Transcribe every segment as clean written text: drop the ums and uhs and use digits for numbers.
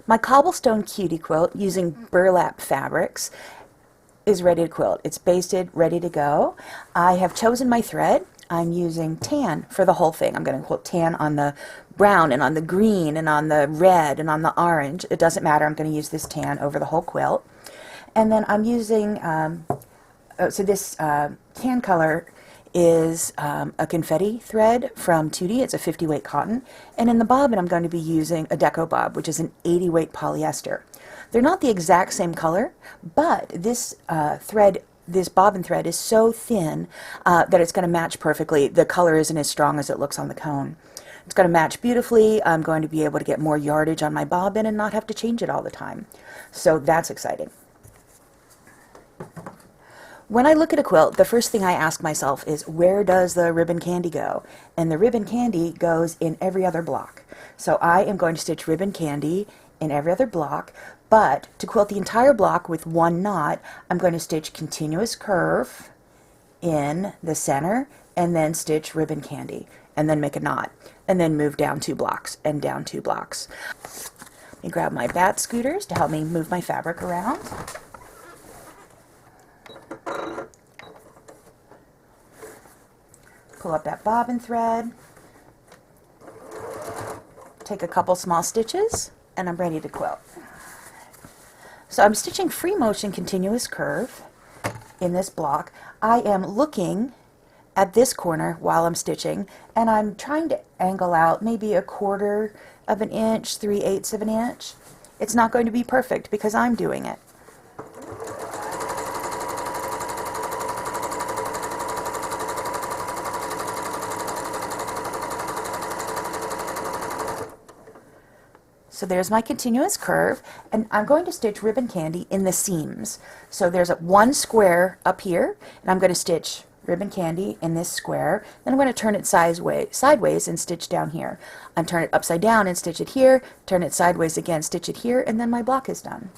My Cobblestone Cutie Quilt using burlap fabrics is ready to quilt. It's basted, ready to go. I have chosen my thread. I'm using tan for the whole thing. I'm going to quilt tan on the brown and on the green and on the red and on the orange. It doesn't matter. I'm going to use this tan over the whole quilt. And then I'm using, this tan color is a confetti thread from Tootie. It's a 50 weight cotton. And in the bobbin I'm going to be using a DecoBob, which is an 80 weight polyester. They're not the exact same color, but this this bobbin thread is so thin that it's going to match perfectly. The color isn't as strong as it looks on the cone. It's going to match beautifully. I'm going to be able to get more yardage on my bobbin and not have to change it all the time. So that's exciting. When I look at a quilt, the first thing I ask myself is, where does the ribbon candy go? And the ribbon candy goes in every other block. So I am going to stitch ribbon candy in every other block, but to quilt the entire block with one knot, I'm going to stitch continuous curve in the center and then stitch ribbon candy and then make a knot and then move down 2 blocks and down 2 blocks. Let me grab my Batt Scooters to help me move my fabric around. Pull up that bobbin thread, take a couple small stitches, and I'm ready to quilt. So I'm stitching free motion continuous curve in this block. I am looking at this corner while I'm stitching, and I'm trying to angle out maybe 1/4 of an inch, 3/8 of an inch. It's not going to be perfect because I'm doing it. So there's my continuous curve, and I'm going to stitch ribbon candy in the seams. So there's one square up here, and I'm going to stitch ribbon candy in this square. Then I'm going to turn it sideways and stitch down here. I'm turn it upside down and stitch it here, turn it sideways again, stitch it here, and then my block is done.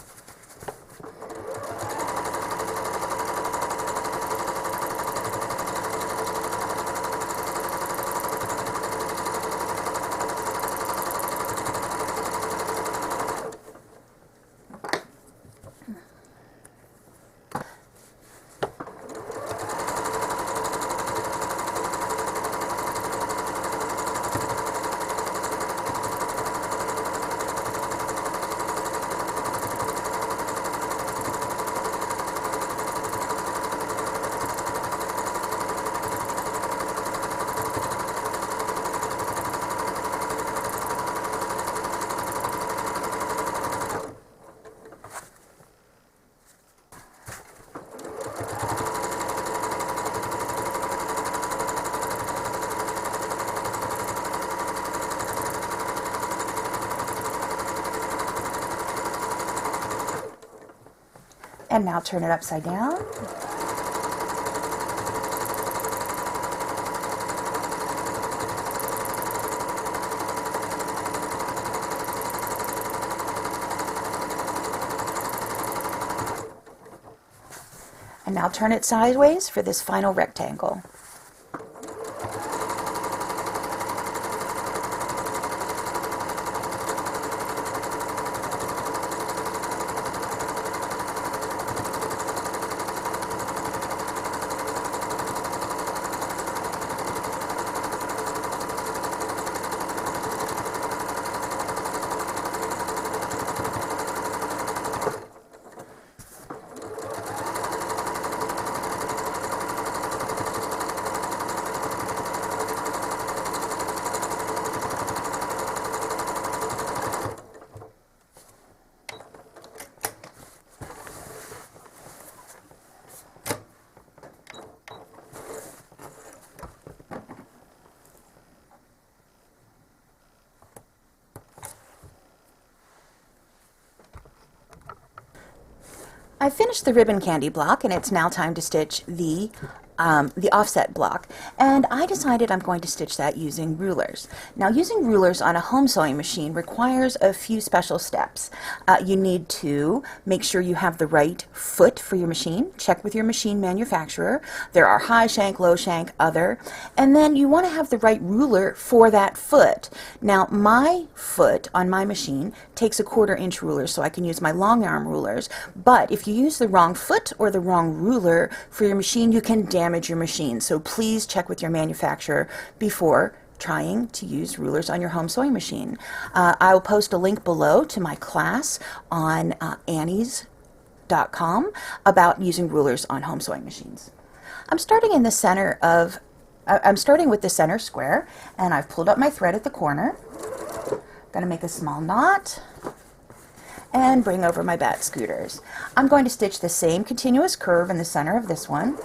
And now turn it upside down. And now turn it sideways for this final rectangle. I finished the ribbon candy block, and it's now time to stitch the the offset block, and I decided I'm going to stitch that using rulers. Now, using rulers on a home sewing machine requires a few special steps. You need to make sure you have the right foot for your machine. Check with your machine manufacturer. There are high shank, low shank, other, and then you want to have the right ruler for that foot. Now, my foot on my machine takes a 1/4 inch ruler, so I can use my long arm rulers, but if you use the wrong foot or the wrong ruler for your machine, you can damage your machine. So please check with your manufacturer before trying to use rulers on your home sewing machine. I'll post a link below to my class on annies.com about using rulers on home sewing machines. I'm starting with the center square, and I've pulled up my thread at the corner. Going to make a small knot and bring over my Batt Scooters. I'm going to stitch the same continuous curve in the center of this one.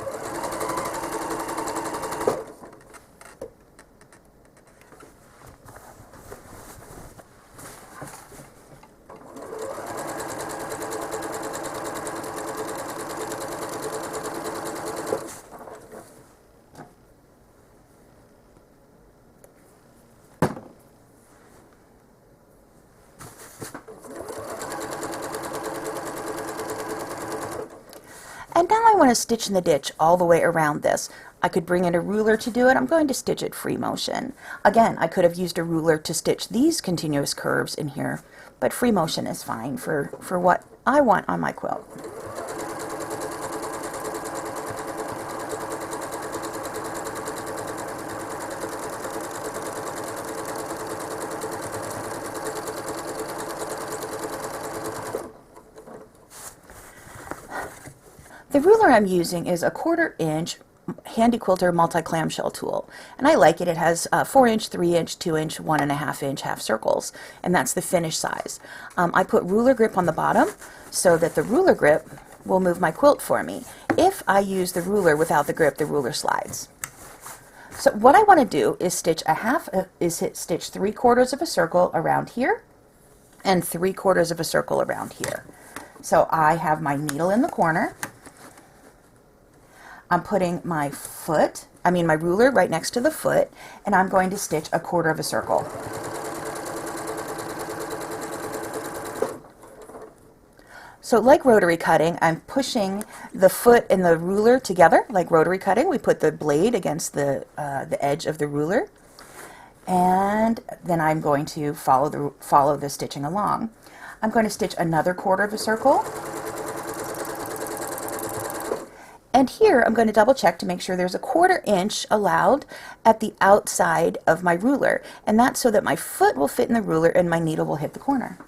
And now I want to stitch in the ditch all the way around this. I could bring in a ruler to do it. I'm going to stitch it free motion. Again, I could have used a ruler to stitch these continuous curves in here, but free motion is fine for what I want on my quilt. The ruler I'm using is a 1/4 inch Handi-Quilter multi-clamshell tool, and I like it. It has 4 inch, 3 inch, 2 inch, 1.5 inch half circles, and that's the finish size. I put ruler grip on the bottom so that the ruler grip will move my quilt for me. If I use the ruler without the grip, the ruler slides. So what I want to do is stitch stitch 3/4 of a circle around here and 3/4 of a circle around here. So I have my needle in the corner. I'm putting my ruler right next to the foot, and I'm going to stitch 1/4 of a circle. So like rotary cutting, I'm pushing the foot and the ruler together like rotary cutting. We put the blade against the edge of the ruler, and then I'm going to follow the stitching along. I'm going to stitch another 1/4 of a circle. And here I'm going to double check to make sure there's a 1/4 inch allowed at the outside of my ruler, and that's so that my foot will fit in the ruler and my needle will hit the corner.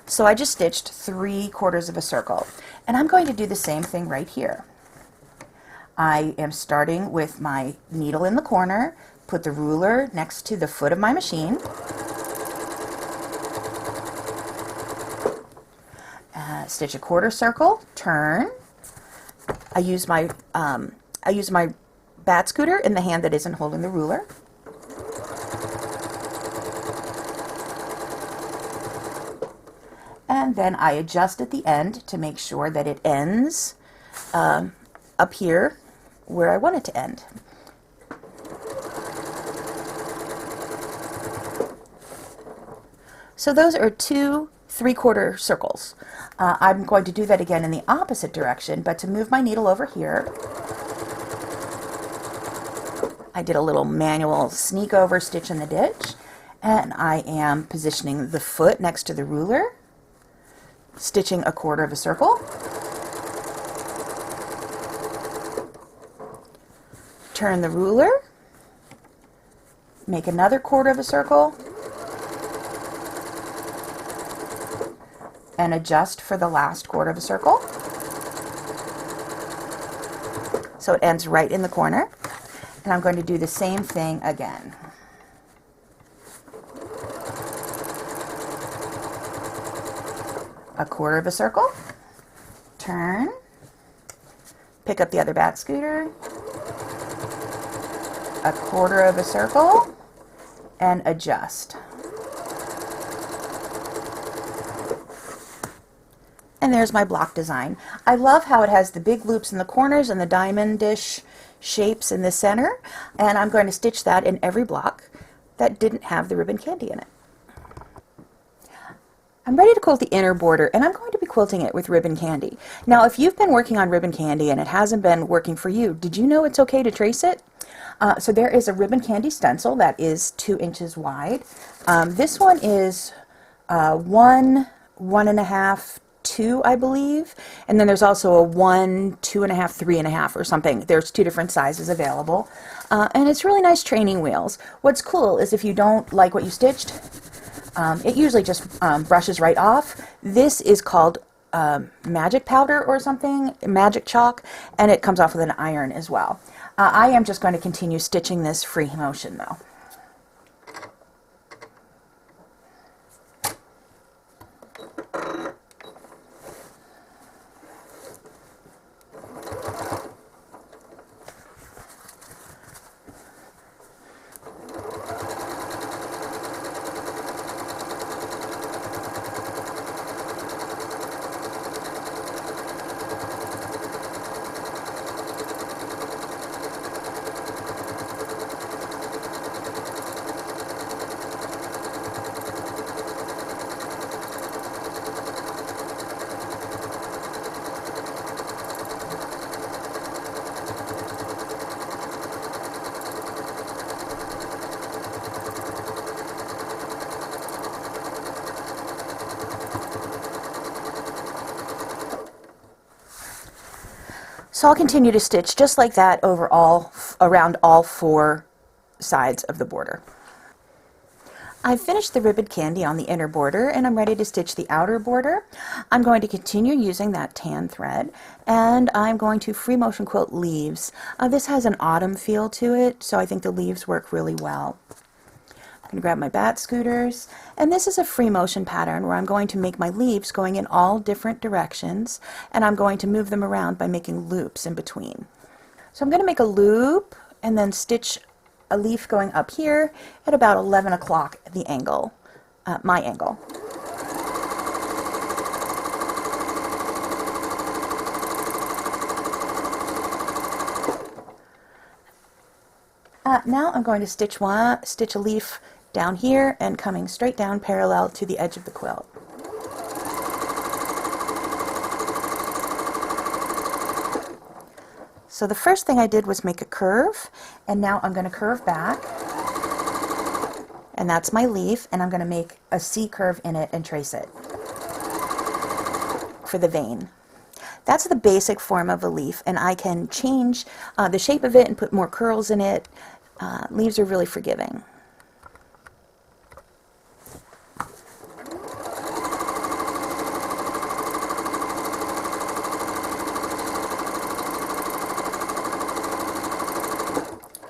So I just stitched 3/4 of a circle, and I'm going to do the same thing right here. I am starting with my needle in the corner, put the ruler next to the foot of my machine, stitch a 1/4 circle, turn. I use my Batt Scooter in the hand that isn't holding the ruler. And then I adjust at the end to make sure that it ends up here where I want it to end. So those are 2 3/4 circles. I'm going to do that again in the opposite direction, but to move my needle over here, I did a little manual sneak over stitch in the ditch, and I am positioning the foot next to the ruler, stitching 1/4 of a circle, turn the ruler, make another 1/4 of a circle, and adjust for the last 1/4 of a circle. So it ends right in the corner. And I'm going to do the same thing again. A 1/4 of a circle, turn, pick up the other Batt Scooter, a 1/4 of a circle, and adjust. And there's my block design. I love how it has the big loops in the corners and the diamond-ish shapes in the center, and I'm going to stitch that in every block that didn't have the ribbon candy in it. I'm ready to quilt the inner border, and I'm going to be quilting it with ribbon candy. Now, if you've been working on ribbon candy and it hasn't been working for you, did you know it's okay to trace it? So there is a ribbon candy stencil that is 2 inches wide. This one is 1, 1.5, 2, I believe, and then there's also a 1, 2.5, 3.5 or something. There's 2 different sizes available, and it's really nice training wheels. What's cool is if you don't like what you stitched, it usually just brushes right off. This is called magic powder or something, magic chalk, and it comes off with an iron as well. I am just going to continue stitching this free motion though. So I'll continue to stitch just like that around all 4 sides of the border. I've finished the ribbon candy on the inner border, and I'm ready to stitch the outer border. I'm going to continue using that tan thread, and I'm going to free motion quilt leaves. This has an autumn feel to it, so I think the leaves work really well. I'm going to grab my Batt Scooters, and this is a free motion pattern where I'm going to make my leaves going in all different directions, and I'm going to move them around by making loops in between. So I'm going to make a loop and then stitch a leaf going up here at about 11 o'clock at the angle, my angle. Now I'm going to stitch a leaf down here and coming straight down parallel to the edge of the quilt. So the first thing I did was make a curve, and now I'm going to curve back, and that's my leaf, and I'm going to make a C curve in it and trace it for the vein. That's the basic form of a leaf, and I can change the shape of it and put more curls in it. Leaves are really forgiving.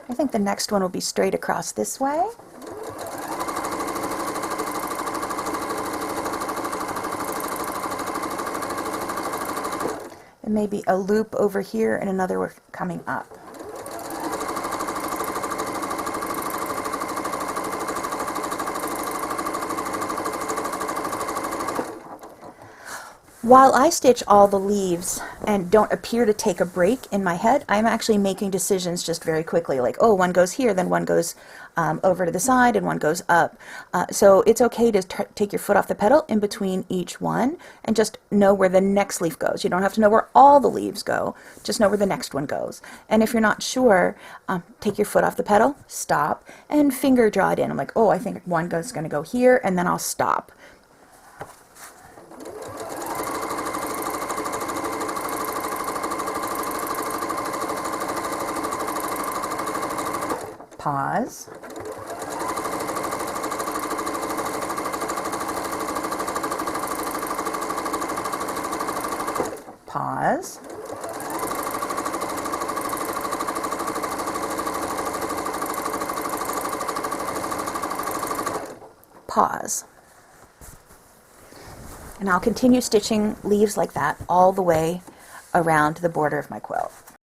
I think the next one will be straight across this way. And maybe a loop over here and another coming up. While I stitch all the leaves and don't appear to take a break in my head, I'm actually making decisions just very quickly, like, oh, one goes here, then one goes over to the side, and one goes up. So it's okay to take your foot off the pedal in between each one and just know where the next leaf goes. You don't have to know where all the leaves go, just know where the next one goes. And if you're not sure, take your foot off the pedal, stop, and finger draw it in. I'm like, oh, I think one is going to go here, and then I'll stop. Pause. Pause. Pause. And I'll continue stitching leaves like that all the way around the border of my quilt.